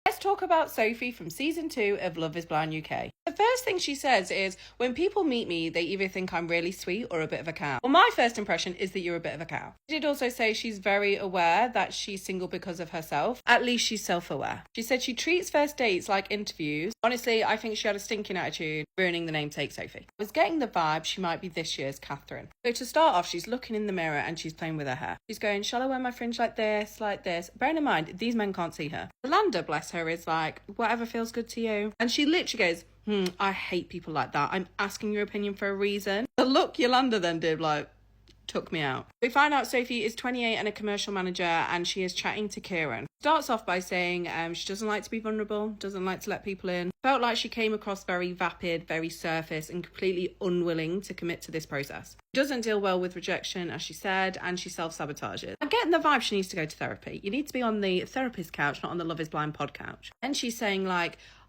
Let's talk about Sophie from season 2 of Love is Blind UK. The first thing she says is, when people meet me, they either think I'm really sweet or a bit of a cow. Well, my first impression is that you're a bit of a cow. She did also say she's very aware that she's single because of herself. At least she's self-aware. She said she treats first dates like interviews. Honestly, I think she had a stinking attitude, ruining the namesake Sophie. I was getting the vibe she might be this year's Catherine. So to start off, she's looking in the mirror and she's playing with her hair. She's going, shall I wear my fringe like this, like this? Bearing in mind, these men can't see her. Yolanda, bless her, is like, whatever feels good to you. And she literally goes, I hate people like that. I'm asking your opinion for a reason. The look Yolanda then did, took me out. We find out Sophie is 28 and a commercial manager, and she is chatting to Kieran. Starts off by saying she doesn't like to be vulnerable, doesn't like to let people in. Felt like she came across very vapid, very surface, and completely unwilling to commit to this process. Doesn't deal well with rejection, as she said, and she self-sabotages. I'm getting the vibe she needs to go to therapy. You need to be on the therapist couch, not on the Love is Blind pod couch. And she's saying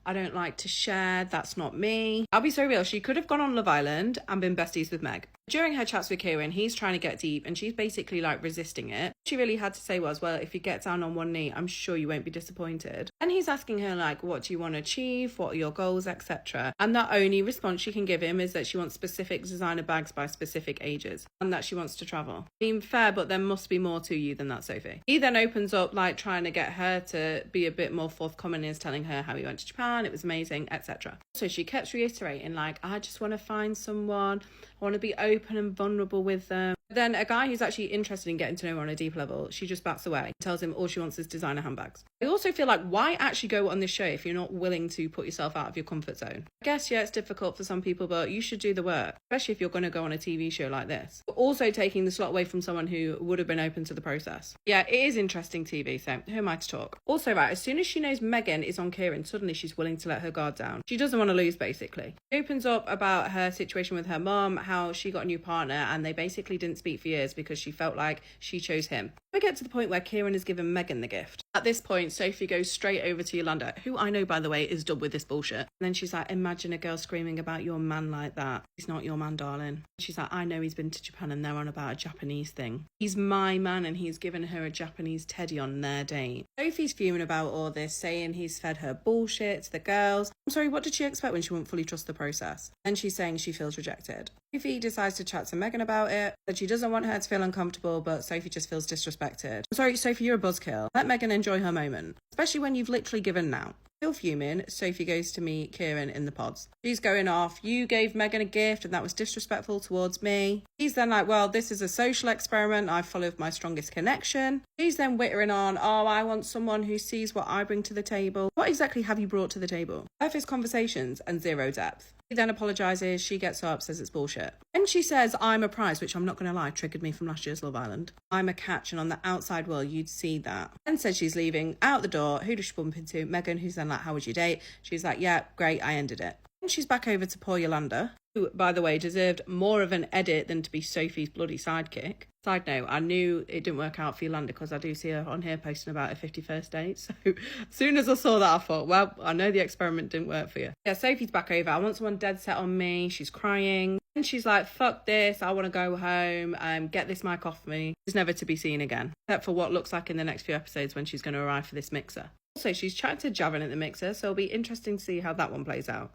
I don't like to share, that's not me. I'll be so real, she could have gone on Love Island and been besties with Meg. During her chats with Kieran, he's trying to get deep and she's basically resisting it. What she really had to say was, well, if you get down on one knee, I'm sure you won't be disappointed. And he's asking her what do you want to achieve? What are your goals, etc. And the only response she can give him is that she wants specific designer bags by specific ages and that she wants to travel. I mean, fair, but there must be more to you than that, Sophie. He then opens up trying to get her to be a bit more forthcoming, is telling her how he went to Japan, it was amazing, etc. So she kept reiterating I just want to find someone, I want to be open and vulnerable with them. Then a guy who's actually interested in getting to know her on a deep level, she just backs away, tells him all she wants is designer handbags. I also feel why actually go on this show if you're not willing to put yourself out of your comfort zone? I guess, yeah, it's difficult for some people, but you should do the work, especially if you're going to go on a TV show like this. But also taking the slot away from someone who would have been open to the process. Yeah, it is interesting TV, so who am I to talk? Also, as soon as she knows Megan is on Kieran, suddenly she's willing to let her guard down. She doesn't want to lose, basically. She opens up about her situation with her mum, how she got a new partner, and they basically didn't speak for years because she felt like she chose him. We get to the point where Kieran has given Megan the gift. At this point, Sophie goes straight over to Yolanda, who I know, by the way, is done with this bullshit. And then she's like, imagine a girl screaming about your man like that. He's not your man, darling. She's like, I know he's been to Japan and they're on about a Japanese thing. He's my man and he's given her a Japanese teddy on their date. Sophie's fuming about all this, saying he's fed her bullshit to the girls. I'm sorry, what did she expect when she wouldn't fully trust the process? And she's saying she feels rejected. Sophie decides to chat to Megan about it, that she doesn't want her to feel uncomfortable, but Sophie just feels disrespected. I'm sorry, Sophie, you're a buzzkill. Let Megan enjoy her moment, especially when you've literally given now. Still fuming, Sophie goes to meet Kieran in the pods. She's going off, you gave Megan a gift and that was disrespectful towards me. He's then well, this is a social experiment, I followed my strongest connection. He's then wittering on, I want someone who sees what I bring to the table. What exactly have you brought to the table? Surface conversations and zero depth. He then apologises, she gets up, says it's bullshit. And she says, I'm a prize, which I'm not going to lie, triggered me from last year's Love Island. I'm a catch, and on the outside world, you'd see that. And says she's leaving. Out the door, who does she bump into? Megan, who's then how was your date? She's like, yeah, great, I ended it. And she's back over to poor Yolanda, who, by the way, deserved more of an edit than to be Sophie's bloody sidekick. Side note, I knew it didn't work out for Yolanda because I do see her on here posting about her 51st date. So as soon as I saw that, I thought, well, I know the experiment didn't work for you. Yeah, Sophie's back over. I want someone dead set on me. She's crying. And she's like, fuck this. I want to go home. Get this mic off me. She's never to be seen again. Except for what looks like in the next few episodes when she's going to arrive for this mixer. Also, she's chatting to Javin at the mixer, so it'll be interesting to see how that one plays out.